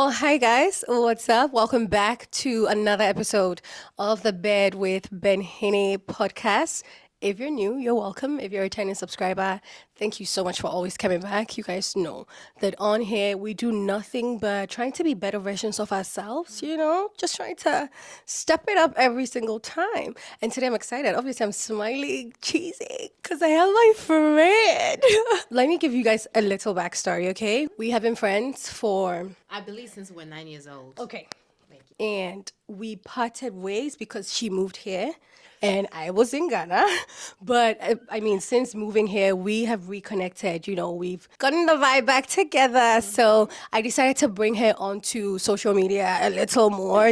Oh, hi guys, what's up? Welcome back to another episode of the Bed with Benhene podcast. If you're new, you're welcome. If you're a returning subscriber, thank you so much for always coming back. You guys know that on here we do nothing but trying to be better versions of ourselves, just trying to step it up every single time. And today I'm excited. Obviously, I'm smiling, cheesy, because I have my friend. Let me give you guys a little backstory, okay? We have been friends for I believe since we're 9 years old. okay. Thank you. And we parted ways because she moved here and I was in Ghana. But I mean, since moving here, we have reconnected. We've gotten the vibe back together. So I decided to bring her onto social media a little more,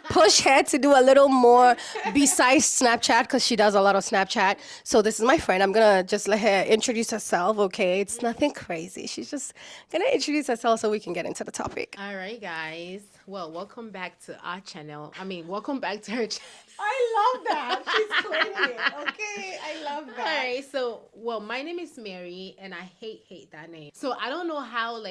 push her to do a little more besides Snapchat because she does a lot of Snapchat. So this is my friend. I'm going to just let her introduce herself, okay? It's nothing crazy. She's just going to introduce herself so we can get into the topic. All right, guys. Well, welcome back to our channel. Welcome back to her channel. I love that. She's claiming it. Okay, I love All that. right. My name is Mary, and I hate that name. So I don't know how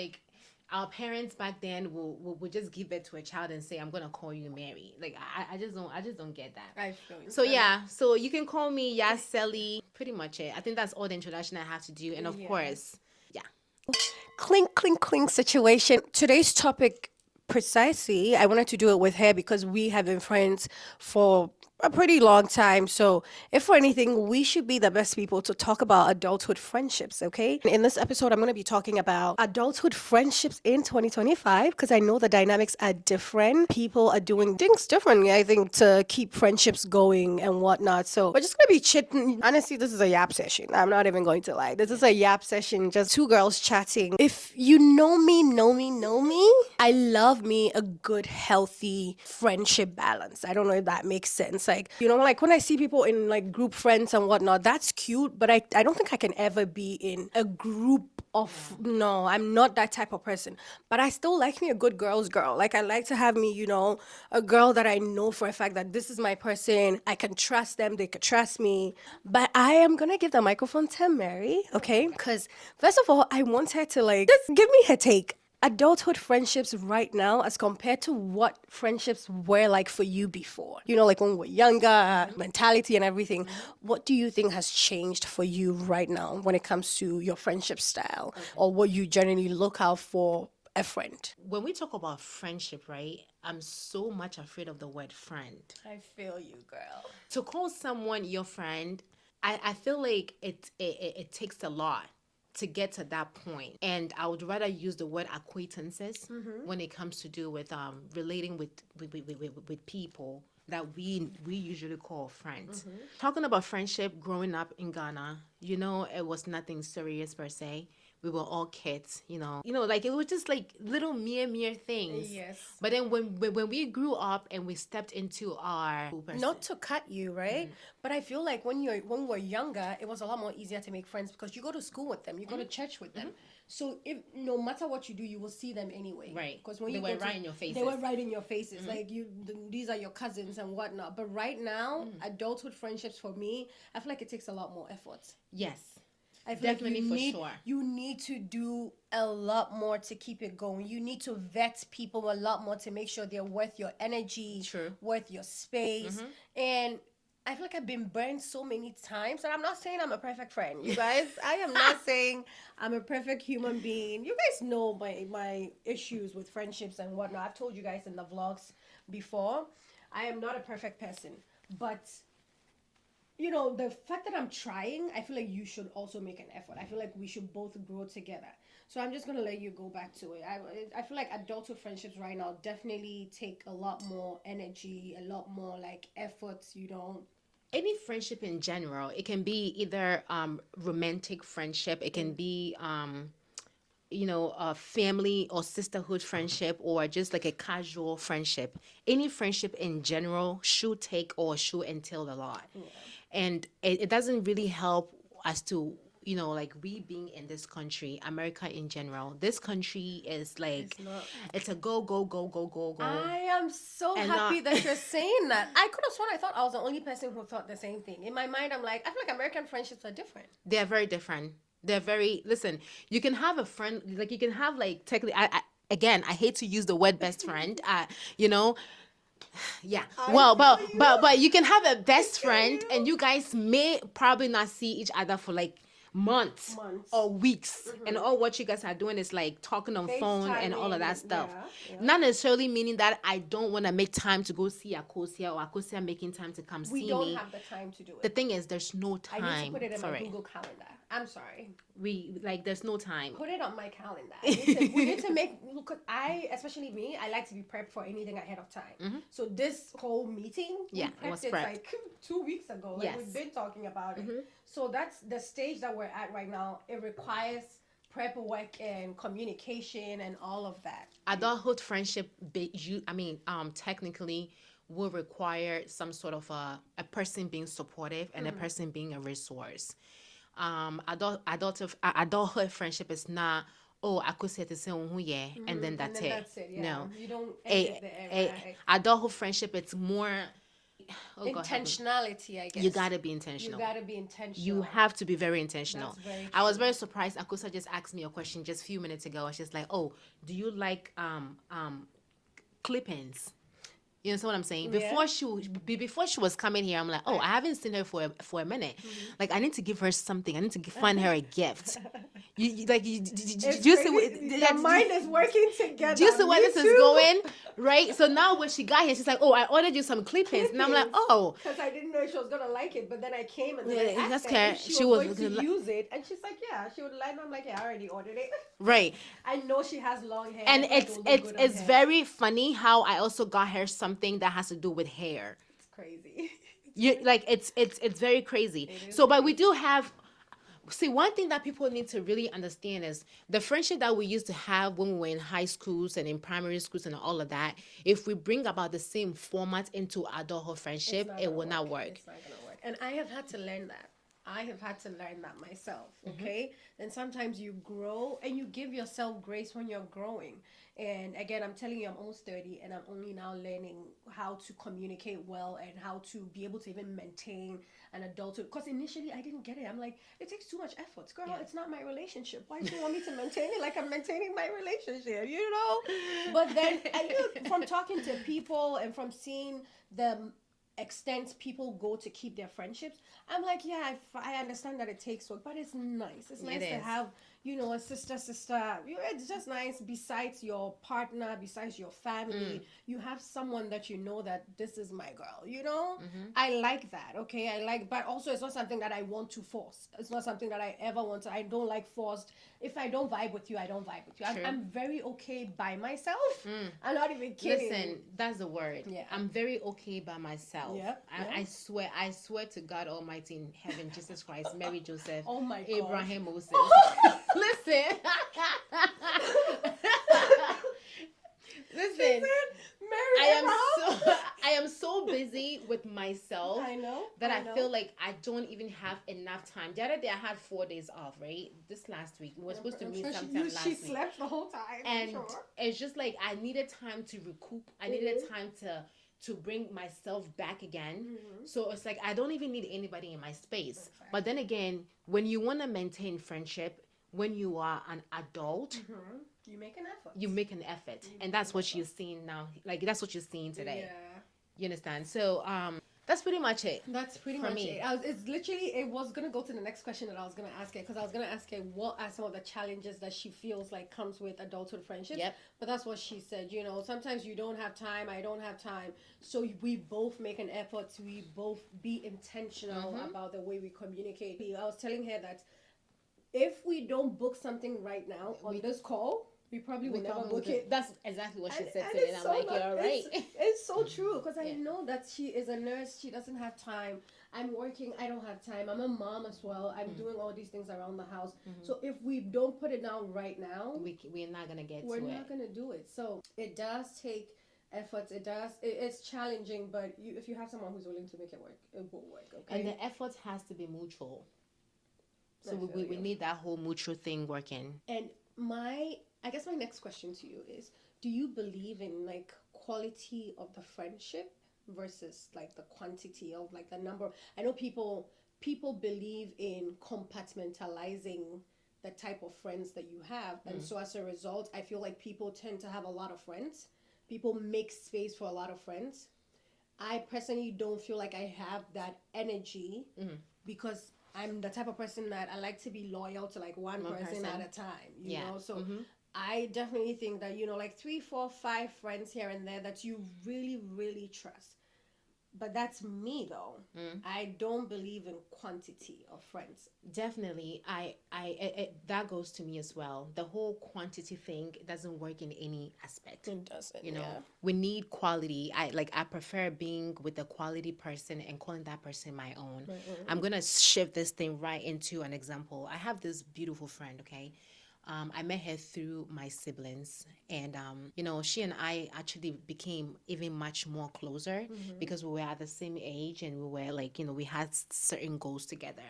our parents back then will just give birth to a child and say, "I'm gonna call you Mary." Like I just don't get that. I feel you. So yeah, so you can call me Yaseli. Pretty much it. I think that's all the introduction I have to do, and of course, yeah. Clink, clink, clink situation. Today's topic, precisely, I wanted to do it with her because we have been friends for a pretty long time. So, if for anything, we should be the best people to talk about adulthood friendships, okay? In this episode, I'm going to be talking about adulthood friendships in 2025 because I know the dynamics are different. People are doing things differently, I think, to keep friendships going and whatnot. So, we're just going to be chitting. Honestly, this is a yap session. I'm not even going to lie. This is a yap session, just two girls chatting. If you know me, I love me a good, healthy friendship balance. I don't know if that makes sense. Like when I see people in like group friends and whatnot, that's cute, but I don't think I can ever be in a group of, no, I'm not that type of person. But I still like me a good girl's girl. Like I like to have me, a girl that I know for a fact that this is my person. I can trust them, they can trust me. But I am gonna give the microphone to Mary, okay? Because first of all, I want her to like just give me her take. Adulthood friendships right now as compared to what friendships were like for you before, like when we were younger, mentality and everything. What do you think has changed for you right now when it comes to your friendship style or what you generally look out for a friend? When we talk about friendship, right? I'm so much afraid of the word friend. I feel you, girl. To call someone your friend, I feel like it takes a lot to get to that point. And I would rather use the word acquaintances when it comes to do with relating with people that we usually call friends. Talking about friendship growing up in Ghana, it was nothing serious per se. We were all kids, like it was just like little mere things. Yes. But then when we grew up and we stepped into our Not to cut you, right? But I feel like when we're younger, it was a lot more easier to make friends because you go to school with them, you go to church with them. So if no matter what you do, you will see them anyway. Right. Because when They you were go right to, in your faces. they were right in your faces. Like these are your cousins and whatnot. But right now, adulthood friendships for me, I feel like it takes a lot more effort. Yes. I feel Definitely, like for sure. you need to do a lot more to keep it going. You need to vet people a lot more to make sure they're worth your energy, True. worth your space. And I feel like I've been burned so many times. And I'm not saying I'm a perfect friend, you guys. I am not saying I'm a perfect human being. You guys know my issues with friendships and whatnot. I've told you guys in the vlogs before. I am not a perfect person. But the fact that I'm trying, I feel like you should also make an effort. I feel like we should both grow together. So I'm just gonna let you go back to it. I feel like adulthood friendships right now definitely take a lot more energy, a lot more like efforts. Any friendship in general, it can be either romantic friendship, it can be a family or sisterhood friendship, or just like a casual friendship. Any friendship in general should take or should entail a lot. And it doesn't really help as to like we being in this country, America in general. This country is like it's a go go go go go go. I am so And happy not- that you're saying that. I could have sworn I thought I was the only person who thought the same thing. In my mind, I'm like, I feel like American friendships are different. They're very different. They're very, listen, you can have a friend, like you can have like technically, again, I hate to use the word best friend. You know, yeah. I Well, feel you. but you can have a best feel friend, you. and you guys may probably not see each other for like months, Months. or weeks, and all what you guys are doing is like talking on phone and all of that FaceTiming, stuff. yeah. Not necessarily meaning that I don't want to make time to go see Akosia, or Akosia making time to come We see don't me. have the time to do The it. thing is, there's no I need to time put it in for my it. Google Calendar. I'm sorry. There's no time. Put it on my calendar. We need to make, because especially me, I like to be prepped for anything ahead of time. So this whole meeting, Yeah, we it was prepped it prepped. like 2 weeks ago. Like Yes. we've been talking about it. So that's the stage that we're at right now. It requires prep work and communication and all of that. Adulthood friendship, technically will require some sort of a person being supportive and a person being a resource. Adulthood friendship is not, oh, I could say to say who yeah, and then that's it. That's it. Yeah. No, You don't end it there, right? adulthood friendship, it's more, oh God, help me. Intentionality, I guess. You gotta be You intentional. gotta be intentional. You have to be very intentional. That's very I was true. very surprised. Akusa just asked me a question just a few minutes ago. She's like, "Oh, do you like clip-ins?" You know what I'm saying? Yeah. Before she was coming here, I'm like, "Oh, I haven't seen her for a minute. Like, I need to give her something. I need to find her a gift." Do you see Your mind is working together. do you see where Me this is too. going? Right? So now when she got here, she's like, "Oh, I ordered you some clip-ins," and I'm like, "Oh." Because I didn't know she was gonna like it, but then I came and then Yeah, I that's asked her if correct. she was going to use it, and she's like, "Yeah, she would like." I'm like, "Yeah, I already ordered it." Right. I know she has long hair, And so it'll look good on it's her. very funny how I also got her something that has to do with hair. It's crazy. It's very crazy. So, but we do have. See, one thing that people need to really understand is the friendship that we used to have when we were in high schools and in primary schools and all of that. If we bring about the same format into adulthood friendship, it will not work. It's not gonna work. And I have had to learn that. I have had to learn that myself. Okay. And sometimes you grow and you give yourself grace when you're growing. And again, I'm telling you, I'm almost 30 and I'm only now learning how to communicate well and how to be able to even maintain an adulthood. Because initially I didn't get it. I'm like, it takes too much effort. Girl, it's not my relationship. Why do you want me to maintain it like I'm maintaining my relationship, you know? But then from talking to people and from seeing the extent people go to keep their friendships, I'm like, yeah, I understand that it takes work, but it's nice. It's nice to have, a sister. It's just nice. Besides your partner, besides your family, you have someone that you know that this is my girl. I like that. Okay, but also it's not something that I want to force. It's not something that I ever want to. I don't like forced. If I don't vibe with you, I don't vibe with you. I'm very okay by myself. I'm not even kidding. Listen, that's the word. Yeah. I'm very okay by myself. Yep. I swear to God Almighty in heaven, Jesus Christ, Mary, Joseph, Oh my God. Abraham, Moses. Listen. Listen. I am so busy with myself. I know that I feel like I don't even have enough time. The other day I had 4 days off, right? This last week. We were supposed to meet sometime last week. She slept the whole time. And it's just like I needed time to recoup. I needed time to bring myself back again. So it's like I don't even need anybody in my space. Exactly. But then again, when you want to maintain friendship, when you are an adult, you make an effort. And that's what you're seeing now. Like that's what you're seeing today. Yeah. You understand? So that's pretty much it. That's pretty much it. It was gonna go to the next question that I was gonna ask her, because I was gonna ask her what are some of the challenges that she feels like comes with adulthood friendships. Yep. But that's what she said. Sometimes you don't have time. I don't have time. So we both make an effort. We both be intentional about the way we communicate. I was telling her that if we don't book something right now on this call, we probably will never book it. That's exactly what she said today. And I'm like, you're right. It's so true, because I know that she is a nurse. She doesn't have time. I'm working. I don't have time. I'm a mom as well. I'm doing all these things around the house. So if we don't put it down right now, we're not going to get to it. We're not going to do it. So it does take efforts. It's challenging, but if you have someone who's willing to make it work, it will work. Okay. And the effort has to be mutual. So we need that whole mutual thing working. And I guess my next question to you is, do you believe in like quality of the friendship versus like the quantity of like the number? I know people believe in compartmentalizing the type of friends that you have. And so as a result, I feel like people tend to have a lot of friends. People make space for a lot of friends. I personally don't feel like I have that energy because I'm the type of person that I like to be loyal to like one person at a time, you Yeah. know? So I definitely think that, like 3, 4, 5 friends here and there that you really, really trust. But that's me though. I don't believe in quantity of friends. Definitely, that goes to me as well. The whole quantity thing doesn't work in any aspect. It doesn't, You know, yeah. we need quality. I prefer being with a quality person and calling that person my own. I'm gonna shift this thing right into an example. I have this beautiful friend. Okay, I met her through my siblings, and she and I actually became even much more closer because we were at the same age and we were like, we had certain goals together.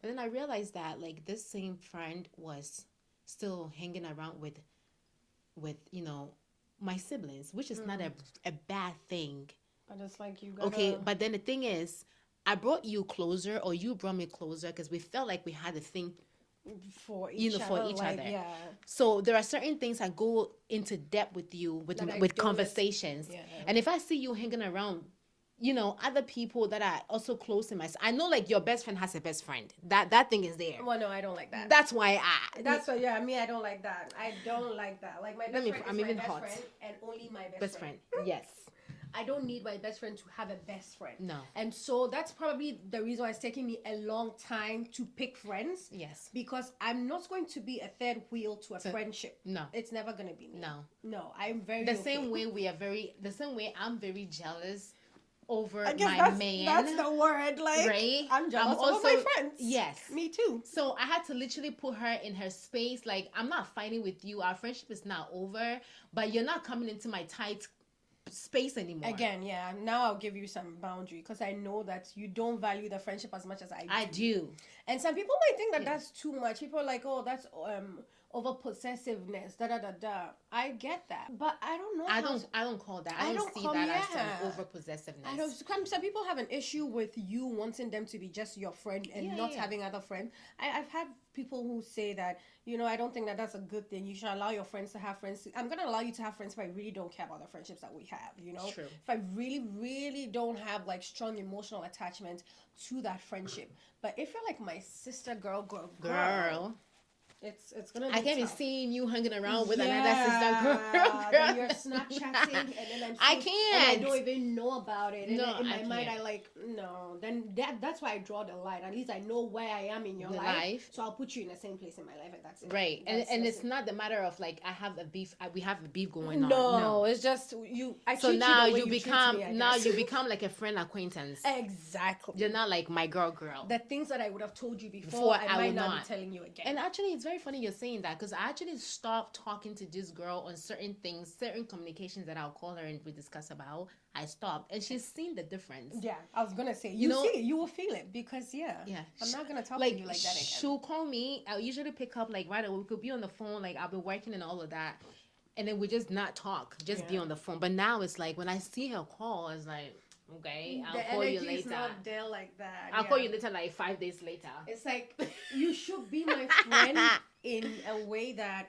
But then I realized that like this same friend was still hanging around with my siblings, which is not a bad thing. But it's like you Okay, gotta but then the thing is, I brought you closer, or you brought me closer, because we felt like we had a thing for each for other, each like, other. yeah. So there are certain things I go into depth with you with That I with don't conversations, yeah. and if I see you hanging around, other people that are also close to myself, I know like your best friend has a best friend. That thing is there. Well, no, I don't like that. That's why That's why, yeah, me, I don't like that. I don't like that. Like, my best friend I'm is my even best hot. friend and only my best best friend. friend. Yes. I don't need my best friend to have a best friend. No. And so that's probably the reason why it's taking me a long time to pick friends. Yes. Because I'm not going to be a third wheel to a friendship. No. It's never going to be me. No. No, I'm very The okay. same way the same way I'm very jealous over I guess my that's, man. that's the word. Like, right? I'm jealous of my friends. Yes. Me too. So I had to literally put her in her space. Like, I'm not fighting with you. Our friendship is not over, but you're not coming into my tight space anymore. Again, yeah. Now I'll give you some boundary because I know that you don't value the friendship as much as I do. I do. And some people might think that that's too much. People are like, oh, that's over possessiveness. Da da da da. I get that, but I don't know. I don't call that. I don't see that as an over possessiveness. I don't. Some people have an issue with you wanting them to be just your friend and not having other friends. I've had people who say that, I don't think that that's a good thing. You should allow your friends to have friends. I'm gonna allow you to have friends if I really don't care about the friendships that we have. True. If I really, really don't have like strong emotional attachment to that friendship. But if you're like my sister, girl, it's gonna be I can't be tough. seeing you hanging around with another sister girl. Then you're Snapchatting and then I can't. and I don't even know about it. And No, in I my mind, can't. I like, no. Then that's why I draw the line. At least I know where I am in your The life. life. So I'll put you in the same place in my life, and that's it. Right. That's It's not the matter of like I have a beef. We have a beef going on. No, it's just you. I So treat now you, the way you treat become me, I guess. you become like a friend acquaintance. Exactly. You're not like my girl. The things that I would have told you before I might not be telling you again. And actually, it's very funny you're saying that because I actually stopped talking to this girl on certain things, certain communications that I'll call her and we discuss about. I stopped, and she's seen the difference. Yeah, I was gonna say you see it, you will feel it because I'm not gonna talk to you like that again. She'll call me. I'll usually pick up like right away. We could be on the phone, like I'll be working and all of that, and then we just not talk, just be on the phone. But now it's like when I see her call, it's like, okay, I'll call you later. Not there like that. I'll call you later, like 5 days later. It's like you should be my friend in a way that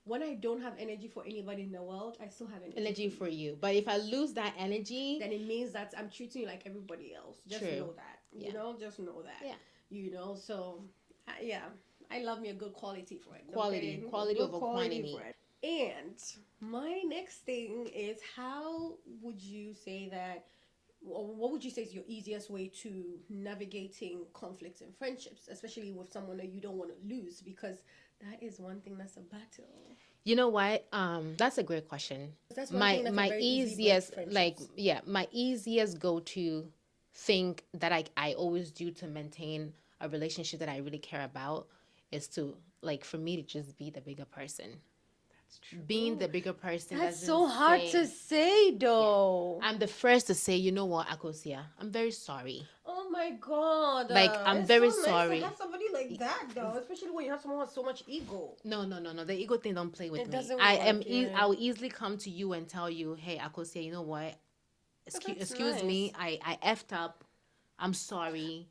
when I don't have energy for anybody in the world, I still have energy for you. But if I lose that energy, then it means that I'm treating you like everybody else. Just know that. Just know that. Yeah. So I love me a good quality friend. Quality over quantity. And my next thing is, how would you say that, or what would you say is your easiest way to navigating conflicts in friendships, especially with someone that you don't want to lose? Because that is one thing that's a battle. You know what? That's a great question. That's one thing that's very easiest, my easiest go-to thing that I always do to maintain a relationship that I really care about is to, like, for me to just be the bigger person. That's true. Being the bigger person. That's so hard to say, though. I'm the first to say, you know what, Akosia, I'm very sorry. Oh my God. Like, I'm very so sorry. Nice to have somebody like that, though, especially when you have someone with so much ego. No. The ego thing don't play with me. Doesn't I work, will easily come to you and tell you, hey, Akosia, you know what? Excuse nice. me, I effed up. I'm sorry.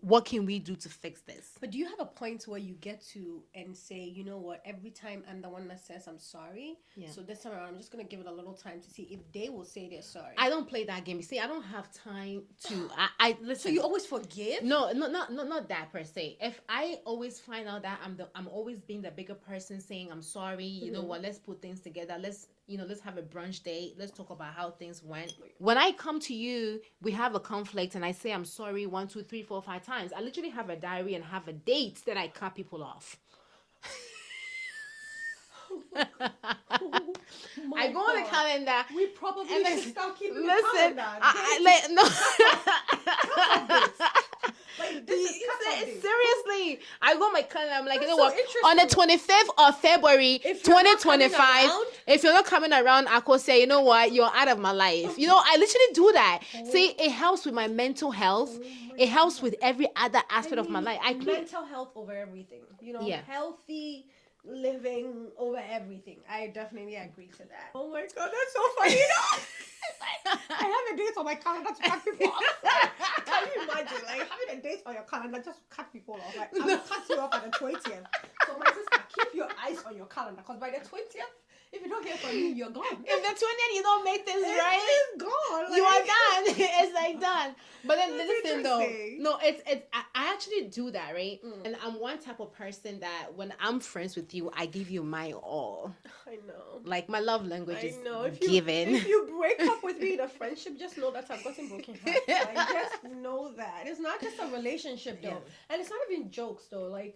what can we do to fix this? But do you have a point where you get to and say, you know what, every time I'm the one that says I'm sorry, so this time around I'm just gonna give it a little time to see if they will say they're sorry? I don't play that game. You see, I don't have time to. I listen. So you always forgive? No, not that per se. If I always find out that I'm always being the bigger person, saying I'm sorry. You know what? Let's put things together. Let's have a brunch date. Let's talk about how things went. When I come to you, we have a conflict, and I say I'm sorry 1, 2, 3, 4, 5 times. I literally have a diary and have a date that I cut people off. I go on the calendar. We probably should start keeping the listen, calendar. no. Like, this is Seriously, I go on my calendar. I'm like, That's you know so what? On the 25th of February, If you're not coming 2025, around- if you're not coming around, I could say, you know what? You're out of my life. You know, I literally do that. See, it helps with my mental health. It helps with every other aspect of my life. I create mental health over everything. You know, Yeah. healthy living over everything. I definitely agree to that. Oh my god, that's so funny. You know? I have a date on my calendar to cut people off. Can you imagine, like, having a date on your calendar just to cut people off? Like, I'm gonna cut you off at the 20th. So my sister, keep your eyes on your calendar, because by the 20th, if you don't hear from me, you're gone. if the 20th you don't make things right, It's gone. you are like- done. It's like done. But then That's listen though, interesting. no, I actually do that, right? And I'm one type of person that when I'm friends with you, I give you my all. I know. Like my love language I is know. If giving. you break up with me in a friendship, just know that I've gotten broken heart. Like, just know that. It's not just a relationship though. And it's not even jokes though. Like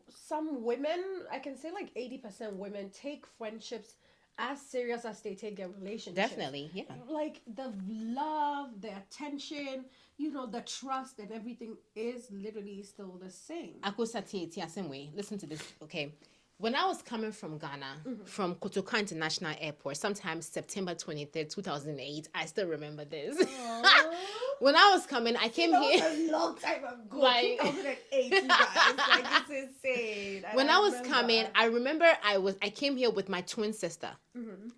some women, I can say like 80% women take friendships as serious as they take their relationships. Definitely, yeah. Like the love, the attention, you know, the trust and everything is literally still the same. Same way. Listen to this, okay? When I was coming from Ghana, from Kotoka International Airport, sometime September 23rd, 2008, I still remember this. When I was coming, I came That here. was a long time ago. Like- 2008, you guys. Like, it's insane. And When I was remember. coming, I remember I came here with my twin sister.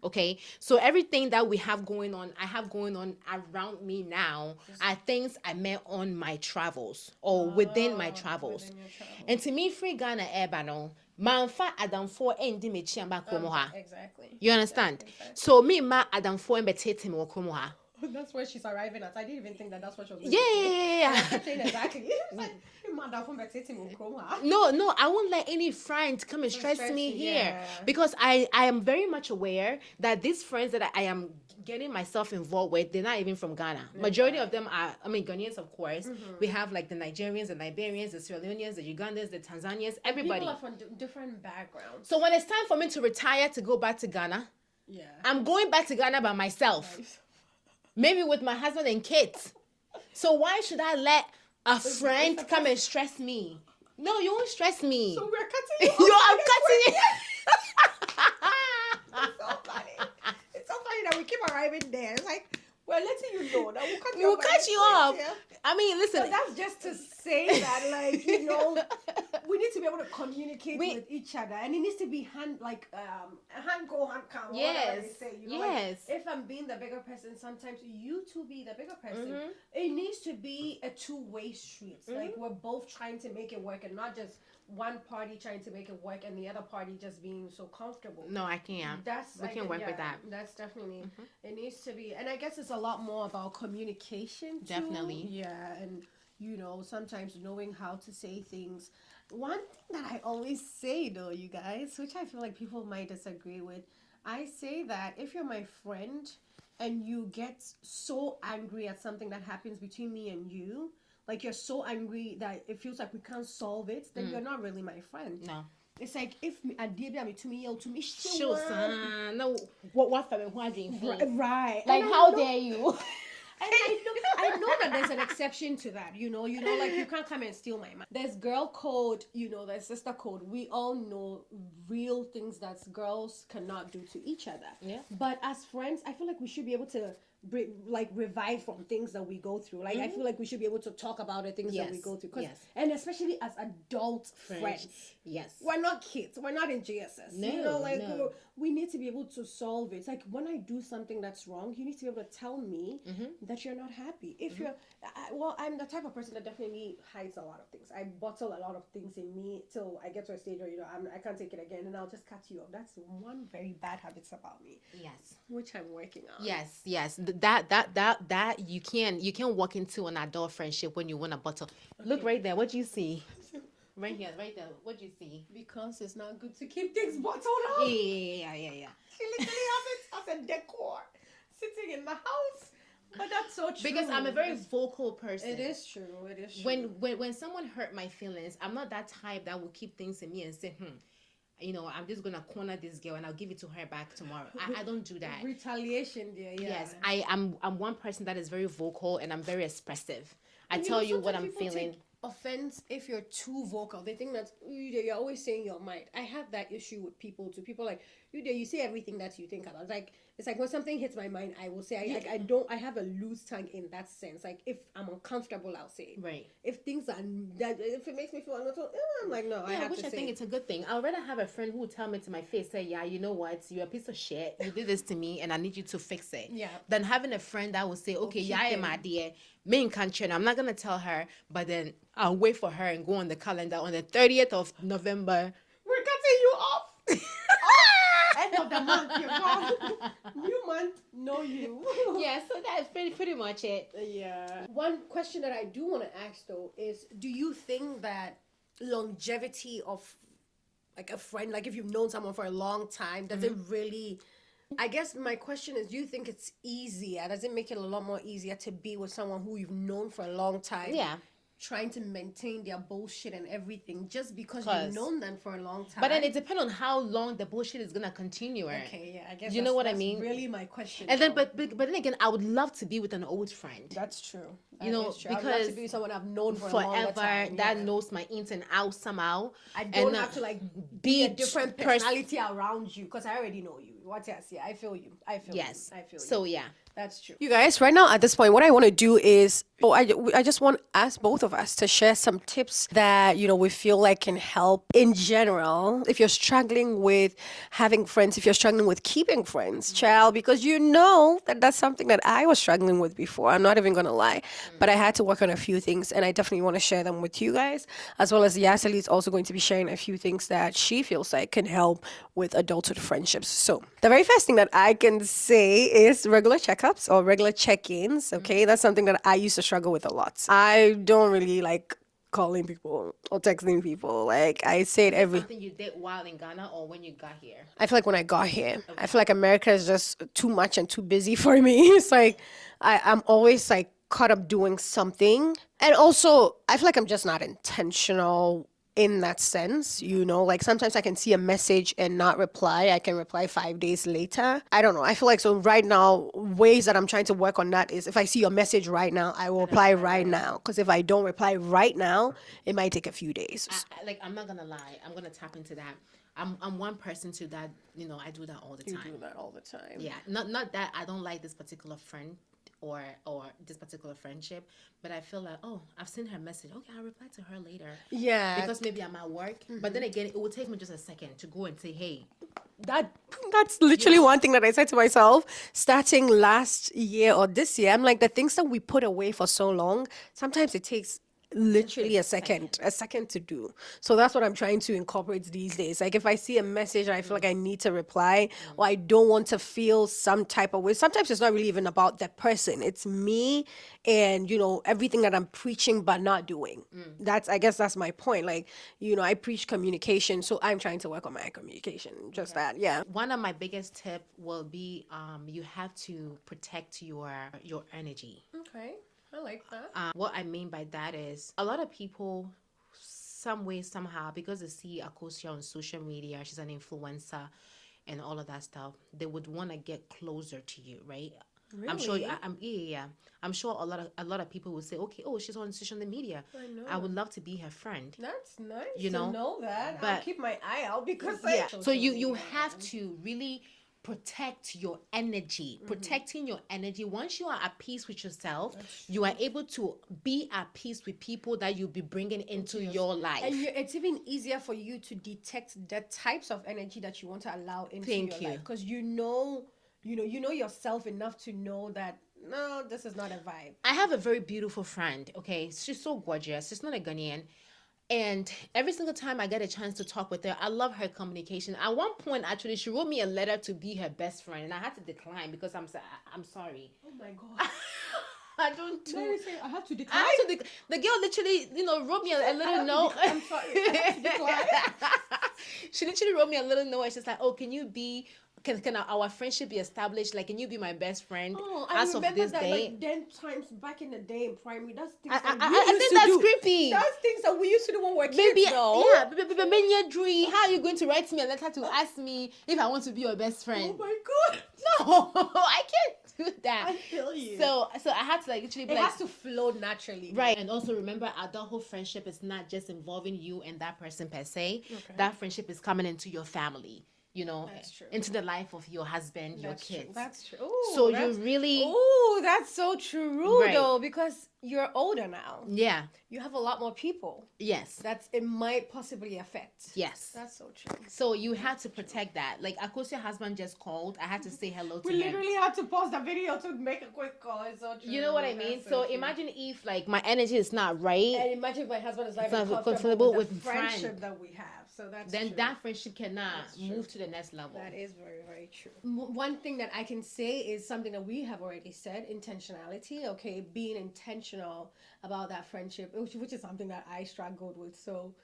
Okay, so everything that we have going on, I have going on around me now, are things I met on my travels or within my travels. within your travels. And to me, free Ghana Airba manfa adamfo endi me chiamba kromo ha. Exactly. You understand? Exactly. So me ma adamfo embe tete me kromo ha. That's where she's arriving at. I didn't even think that that's what she was Yeah, yeah, yeah, yeah. I'm saying exactly. It's like, you mad at home, but it's him, huh? No, I won't let any friend come and stress stress me you, here yeah. because I am very much aware that these friends that I am getting myself involved with, they're not even from Ghana. Majority of them are, Ghanaians, of course. We have like the Nigerians, the Liberians, the Sierra Leoneans, the Ugandans, the Tanzanians, everybody. People are from different backgrounds. So when it's time for me to retire to go back to Ghana, Yeah. I'm going back to Ghana by myself. Maybe with my husband and kids. So why should I let a friend come and stress me? No, you won't stress me. So we're cutting you Yo, off I'm by cutting the you. It's so funny. It's so funny that we keep arriving there. It's like, we're letting you know that we'll cut you We'll off. by cut the you off. 20th. I mean, listen. But that's just to say that, like, you know, we need to be able to communicate with each other, and it needs to be hand go, hand come. Whatever they Yes. say, you know, Yes. like, if I'm being the bigger person, sometimes you to be the bigger person. It needs to be a two-way street. Like, we're both trying to make it work, and not just one party trying to make it work and the other party just being so comfortable. No, I can't. We can work with that. That's definitely it needs to be, and I guess it's a lot more about communication too. Definitely. Yeah, and you know, sometimes knowing how to say things. One thing that I always say though, you guys, which I feel like people might disagree with, I say that if you're my friend and you get so angry at something that happens between me and you, like you're so angry that it feels like we can't solve it, then you're not really my friend. No. It's like if I did me to me, Sure, son. No, what for me? right. Like, And how dare you? And I know that there's an exception to that, you know, like you can't come and steal my mind. There's girl code, you know, there's sister code. We all know real things that girls cannot do to each other. Yeah. But as friends, I feel like we should be able to like revive from things that we go through. Like I feel like we should be able to talk about the things that we Yes, go through. yes. And especially as adult friends. Yes. We're not kids. We're not in JSS. No, Like no. we need to be able to solve it. It's like when I do something that's wrong, you need to be able to tell me that you're not happy. If you're, well, I'm the type of person that definitely hides a lot of things. I bottle a lot of things in me till I get to a stage where I can't take it again, and I'll just cut you off. That's one very bad habit about me, Yes. which I'm working on. Yes. That you can walk into an adult friendship when you want a bottle. Look right there. What do you see? Right here, right there. What do you see? Because it's not good to keep things bottled Yeah, up. yeah. She literally has it as a decor sitting in the house. But that's so true. Because I'm a very vocal person. It is true. It is true. When someone hurt my feelings, I'm not that type that will keep things in me and say, I'm just gonna corner this girl and I'll give it to her back tomorrow. I don't do that. Retaliation there, yeah. Yes, I'm one person that is very vocal and I'm very expressive. I And tell you what sometimes I'm people feeling. take offense if you're too vocal. They think that you're always saying your mind. I have that issue with people too. People like you say everything that you think about. It's like when something hits my mind, I will say. I have a loose tongue in that sense. Like if I'm uncomfortable, I'll say it. Right. If if it makes me feel uncomfortable, I'm like no, I Yeah, have which to I say think it. it's a good thing. I'd rather have a friend who will tell me to my face, say, yeah, you know what, you're a piece of shit. You did this to me and I need you to fix it. Yeah. Than having a friend that will say, okay, keep yeah, it. my dear, main country, and I'm not gonna tell her, but then I'll wait for her and go on the calendar on the 30th of November. We're cutting you off. End of the month, you're gone. New month, no you. Yeah, so that's pretty much it. Yeah. One question that I do want to ask though is, do you think that longevity of like a friend, like if you've known someone for a long time, does it really? I guess my question is, do you think it's easier? Does it make it a lot more easier to be with someone who you've known for a long time? Yeah. Trying to maintain their bullshit and everything just because 'Cause- you've known them for a long time. But then it depends on how long the bullshit is gonna continue. Okay, yeah, I guess You know what I that's mean? really my question. And then, though. but then again, I would love to be with an old friend. That's true. You know, is true. I'd love because to be someone I've known for a longer forever time, that yeah. knows my ins and outs somehow. I don't and, have to like be be a different personality around you because I already know you. What else? Yeah, I feel you. Yes. I feel you. So yeah. That's true. You guys, right now at this point, what I want to do is, I just want ask both of us to share some tips that, we feel like can help in general. If you're struggling with having friends, if you're struggling with keeping friends, child, because that's something that I was struggling with before. I'm not even going to lie. But I had to work on a few things and I definitely want to share them with you guys, as well as Yaseli is also going to be sharing a few things that she feels like can help with adulthood friendships. So the very first thing that I can say is regular checkups or regular check-ins. Okay, that's something that I used to struggle with a lot. I don't really like calling people or texting people. Like I say it every. Something you did while in Ghana or when you got here? I feel like when I got here, I feel like America is just too much and too busy for me. It's like I'm always like caught up doing something, and also I feel like I'm just not intentional in that sense, like sometimes I can see a message and not reply. I can reply 5 days later. I don't know. I feel like so right now, ways that I'm trying to work on that is if I see your message right now, I will reply right now. Because if I don't reply right now, it might take a few days. I'm not gonna lie. I'm gonna tap into that. I'm one person to that. I do that all the time. You do that all the time. Yeah. Not that I don't like this particular friend or this particular friendship, but I feel like, I've seen her message. Okay, I'll reply to her later. Yeah. Because maybe I'm at work. But then again, it will take me just a second to go and say, hey. That's literally one thing that I said to myself starting last year or this year. I'm like, the things that we put away for so long, sometimes it takes literally a second to do. So that's what I'm trying to incorporate these days. Like if I see a message and I feel like I need to reply or I don't want to feel some type of way, sometimes it's not really even about that person. It's me and everything that I'm preaching but not doing. I guess that's my point. Like I preach communication, so I'm trying to work on my communication. Just that. Yeah. One of my biggest tip will be you have to protect your energy. Okay. I like that. What I mean by that is a lot of people, some way, somehow, because they see Akosia on social media, she's an influencer and all of that stuff, they would want to get closer to you, right? Really? I'm sure. I'm sure a lot of people will say, okay, she's on social media. I know. I would love to be her friend. That's nice to know that. But I'll keep my eye out because So you have to really protect your energy. Protecting your energy. Once you are at peace with yourself, you are able to be at peace with people that you'll be bringing into your life. And it's even easier for you to detect the types of energy that you want to allow into Thank your you. life, because you know yourself enough to know that no, this is not a vibe. I have a very beautiful friend, okay? She's so gorgeous. She's not a Ghanaian. And every single time I get a chance to talk with her, I love her communication. At one point, actually, she wrote me a letter to be her best friend, and I had to decline because I'm sorry. Oh my god. I don't do. Mary say I have to decline. I had to the girl literally, wrote me a little note. I'm sorry. I have to decline. She literally wrote me a little note, and she's like, "Oh, can our friendship be established? Like, can you be my best friend I as of remember this that, day?" like, then times back in the day in primary, that's things I that we used think to that's do. creepy. That's things that we used to do when we were kids, Maybe, though. yeah, but when you're dream, how are you going to write me a letter to ask me if I want to be your best friend? Oh my god. No, I can't do that. I feel you. So I had to like literally be It like, has to flow naturally. right. And also remember, adulthood friendship is not just involving you and that person per se. Okay. That friendship is coming into your family, That's true. into the life of your husband, your That's true. kids. That's true. Ooh, So that's, you really, that's so true, Right. though, because you're older now. yeah, You have a lot more people yes, that it might possibly affect. yes. That's so true. So you had to protect that. Like, Akosia husband just called. I had to say hello to We him. literally had to pause the video to make a quick call. It's so true. You know what I mean? That's So true. imagine if like my energy is not right, And imagine if my husband is not It's even not comfortable comfortable with the with friendship friend. that we have. So that's then true. that friendship cannot That's true. move to the next level. That is very, very true. One thing that I can say is something that we have already said: intentionality. Okay, being intentional about that friendship, which is something that I struggled with. So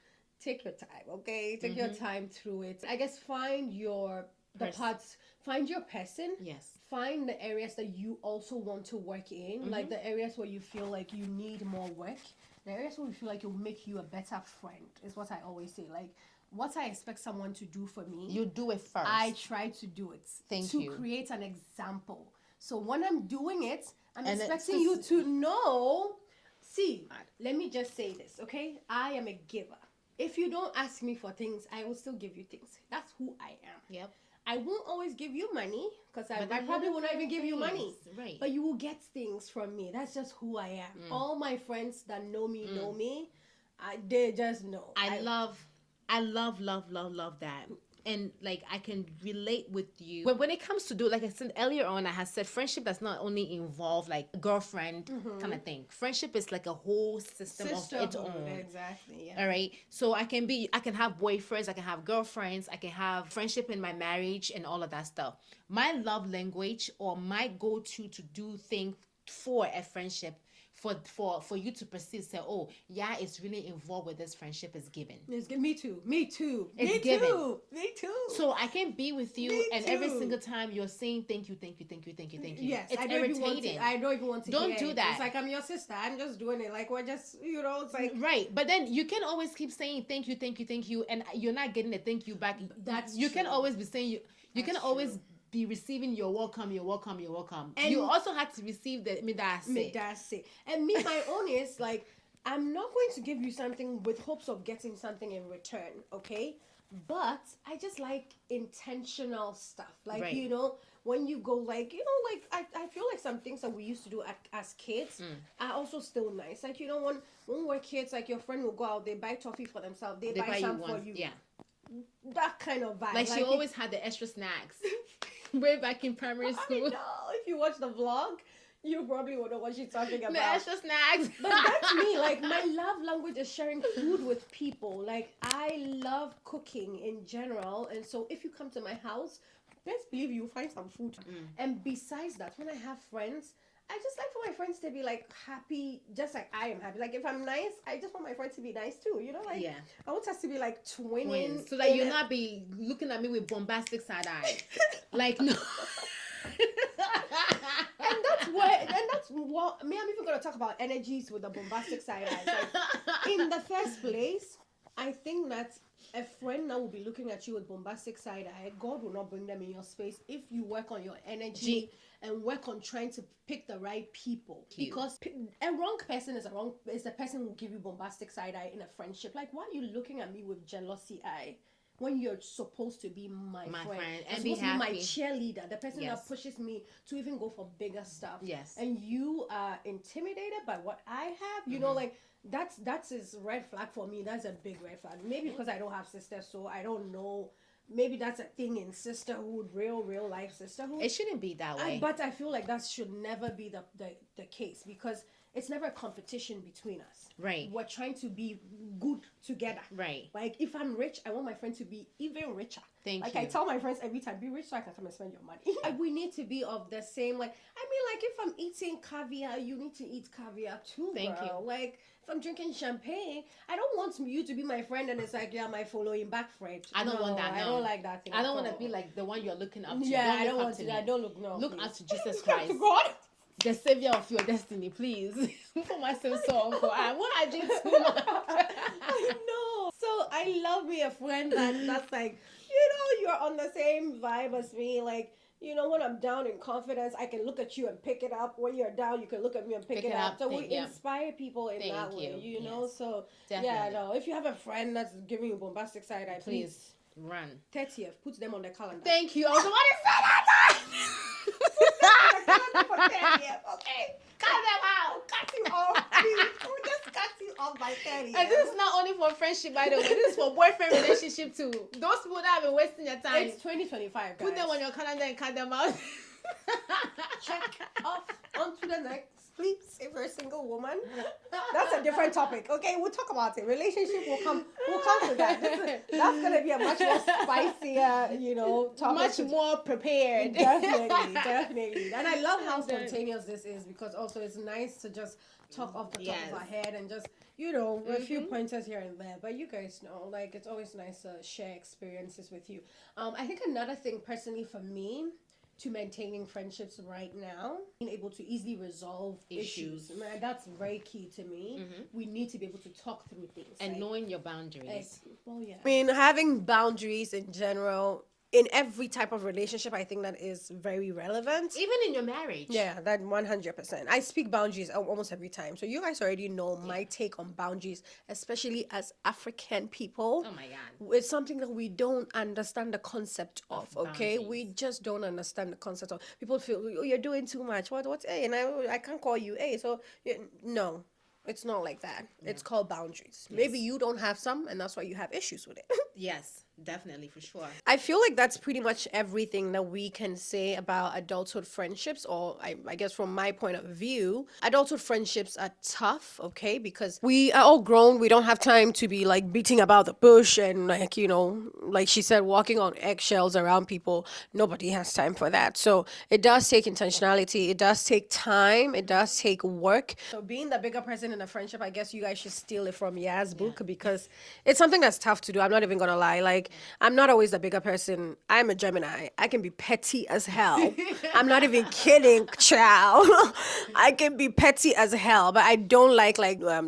take your time, okay? Take your time through it. I guess find your find your person. Yes. Find the areas that you also want to work in, like the areas where you feel like you need more work. The areas where you feel like it'll make you a better friend is what I always say. Like, what I expect someone to do for me, You do it first. I try to do it. Thank to you. create an example. So when I'm doing it, I'm And expecting you to know. See, let me just say this, okay? I am a giver. If you don't ask me for things, I will still give you things. That's who I am. Yep. I won't always give you money because I But then probably you will not even give you money. things, right. But you will get things from me. That's just who I am. All my friends that know me. They just know. I love that. And like I can relate with you. When it comes to like I said earlier on, I had said friendship does not only involve like girlfriend kind of thing. Friendship is like a whole system of its own. Exactly. Yeah. All right. So I can have boyfriends, I can have girlfriends, I can have friendship in my marriage and all of that stuff. My love language or my go-to to do thing for a friendship for you to perceive, say, oh yeah, it's really involved with this friendship is given. Me too. It's me given. too. Me too. So I can be with you Me and every too. single time you're saying thank you. Yes, It's I don't even want irritating. to. I don't even want to. Don't hear do it. that. It's like I'm your sister. I'm just doing it. Like we're just, it's like Right. But then you can always keep saying thank you, and you're not getting a thank you back. That's you can true. always be saying you can That's always true. be receiving you're welcome. And you also have to receive the that's it. That's it. And me, my own is like, I'm not going to give you something with hopes of getting something in return, okay? But I just like intentional stuff. Like, Right. When you go like, I feel like some things that we used to do as kids are also still nice. Like, when we were kids, like your friend will go out, they buy toffee for themselves, they buy you some one. for you. Yeah. That kind of vibe. Like she always had the extra snacks. Way back in primary school. I know. If you watch the vlog, you probably would know what she's talking about. The extra snacks. But that's me. Like, my love language is sharing food with people. Like, I love cooking in general. And so if you come to my house, best believe you'll find some food. And besides that, when I have friends, I just like for my friends to be like happy, just like I am happy. Like if I'm nice, I just want my friends to be nice too. Like Yeah. I want us to be like twinning, so that you'll not be looking at me with bombastic side eye. Like no. and that's what me. I'm even gonna talk about energies with the bombastic side eyes. Like, in the first place, I think that a friend now will be looking at you with bombastic side eye. God will not bring them in your space if you work on your energy and work on trying to pick the right people. Because a wrong person is the person who will give you bombastic side eye in a friendship. Like, why are you looking at me with jealousy eye? when you're supposed to be my My friend. friend, You're and be supposed to be my happy. cheerleader, the person that Yes. pushes me to even go for bigger stuff. Yes. And you are intimidated by what I have, you know, like that's his red flag for me. That's a big red flag. Maybe because I don't have sisters, so I don't know. Maybe that's a thing in sisterhood, real life sisterhood. It shouldn't be that way. But I feel like that should never be the case, because it's never a competition between us. Right. We're trying to be good together. Right. Like, if I'm rich, I want my friend to be even richer. Thank like you. I tell my friends every time, be rich so I can come and spend your money. We need to be of the same, like, I mean, like, if I'm eating caviar, you need to eat caviar too, Thank girl. you. Like, if I'm drinking champagne, I don't want you to be my friend and it's like, yeah, my following back friend. I don't want that. No. I don't like that thing. I don't want to be like the one you're looking up to. Yeah, I don't want to to. me. I don't look. No, Look please. up to Jesus Look Christ, to God, the savior of your destiny, please. For my sins, so uncle, I want I did too much. I know. So I love me a friend that's like, you're on the same vibe as me. Like, when I'm down in confidence, I can look at you and pick it up. When you're down, you can look at me and pick it up. So we inspire people in that way, you know? Yes. So, Definitely. yeah, no. If you have a friend that's giving you bombastic side eye, please run. 30th, put them on the calendar. Thank you. I was about to say that. For 30th, okay? Cut them out. Cut you off, please. We just cut you off by 30th. And this is not only for friendship, by the way. This is for boyfriend relationship too. Those people that have been wasting your time. It's 2025, guys. Put them on your calendar and cut them out. Check off. On to the next, please. If you're a single woman, that's a different topic. Okay, we'll talk about it. Relationship will come. We'll come to that. That's gonna be a much more spicier, topic. Much more prepared. Definitely. And I love how spontaneous this is, because also it's nice to just talk off the top of our head and just, a few pointers here and there. But you guys know, like, it's always nice to share experiences with you. I think another thing personally for me, to maintaining friendships right now, being able to easily resolve issues. Man, that's very key to me. We need to be able to talk through things. And knowing your boundaries. Well, yeah. I mean, having boundaries in general, in every type of relationship, I think that is very relevant. Even in your marriage. Yeah, that 100%. I speak boundaries almost every time. So you guys already know my take on boundaries, especially as African people. Oh my God. It's something that we don't understand the concept of, okay? Boundaries. We just don't understand the concept of. People feel, oh, you're doing too much. What's A? And I can't call you A. So, no. It's not like that. Yeah. It's called boundaries. Yes. Maybe you don't have some, and that's why you have issues with it. Yes, definitely, for sure. I feel like that's pretty much everything that we can say about adulthood friendships, or I guess from my point of view, adulthood friendships are tough, okay? Because we are all grown. We don't have time to be like beating about the bush and like, like she said, walking on eggshells around people. Nobody has time for that. So it does take intentionality. It does take time. It does take work. So being the bigger person in a friendship, I guess you guys should steal it from Yaz book, because it's something that's tough to do. I'm not even gonna lie. Like, I'm not always the bigger person. I'm a Gemini. I can be petty as hell. I'm not even kidding, child. I can be petty as hell, but I don't like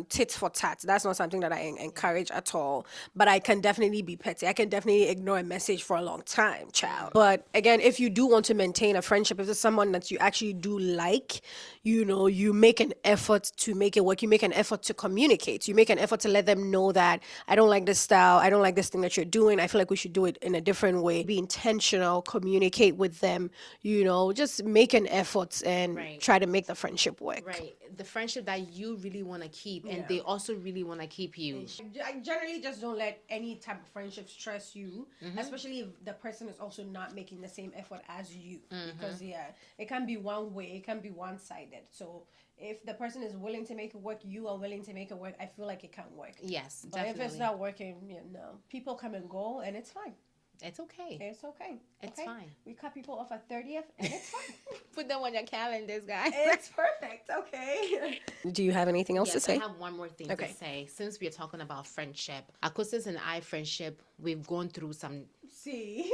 tit for tat. That's not something that I encourage at all. But I can definitely be petty. I can definitely ignore a message for a long time, child. But again, if you do want to maintain a friendship, if it's someone that you actually do like, you make an effort to make it work. You make an effort to communicate. You make an effort to let them know that I don't like this style. I don't like this thing that you're doing. I feel like we should do it in a different way. Be intentional, communicate with them, just make an effort and try to make the friendship work. Right. The friendship that you really want to keep, and they also really want to keep you. I generally just don't let any type of friendship stress you, especially if the person is also not making the same effort as you. Because, it can be one way, it can be one-sided. So if the person is willing to make it work, you are willing to make it work, I feel like it can work. Yes, but definitely. if it's not working, people come and go, and it's fine. It's okay. It's okay. It's fine. We cut people off at 30th, and it's fine. Put them on your calendars, guys. It's perfect. Okay. Do you have anything else to say? I have one more thing to say. Since we're talking about friendship, Akosis and I friendship, we've gone through some we've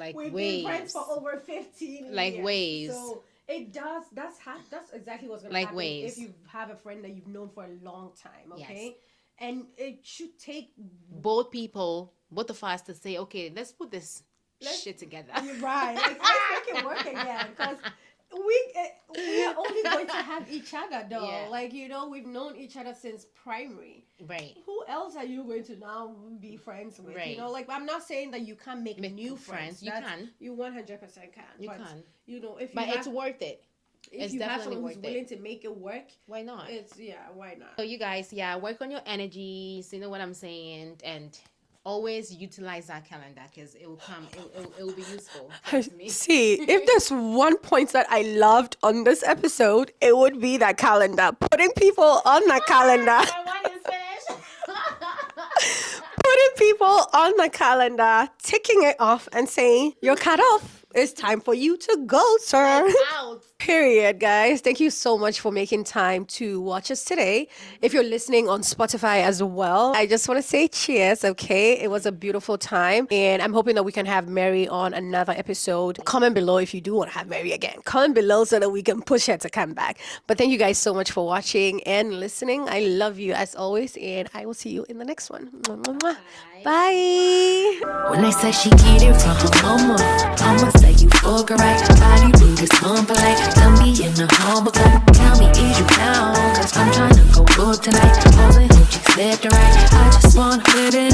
waves. been friends for over 15 years. Waves. So it does. That's exactly what's gonna happen if you have a friend that you've known for a long time. Okay. Yes. And it should take both of us to say, okay, let's put this shit together. Right. Let's make it work again. Because we we are only going to have each other though. Yeah. Like, we've known each other since primary. Right. Who else are you going to now be friends with? Right. Like, I'm not saying that you can't make new friends. You can. You 100% can. You but, can. If you But have, it's worth it. if It's you have definitely someone who's worth it. willing to make it work, Why not? why not? So you guys, work on your energies. You know what I'm saying, and always utilize that calendar because it will come. It will be useful. Trust me. See, if there's one point that I loved on this episode, it would be that calendar. Putting people on that calendar. My one is finished. Putting people on the calendar, ticking it off and saying, you're cut off. It's time for you to go, sir. Out. Period, guys. Thank you so much for making time to watch us today. If you're listening on Spotify as well, I just want to say cheers, okay? It was a beautiful time. And I'm hoping that we can have Mary on another episode. Comment below if you do want to have Mary again. Comment below so that we can push her to come back. But thank you guys so much for watching and listening. I love you as always. And I will see you in the next one. Mwah, mwah, mwah. Bye. When they say she get it from her mama, I'ma say you fuck her right. Body rude is unpolite. Tell me in the humble type. Tell me is you down? Cause I'm trying to go up tonight. All in hope she's left or right. I just wanna put it in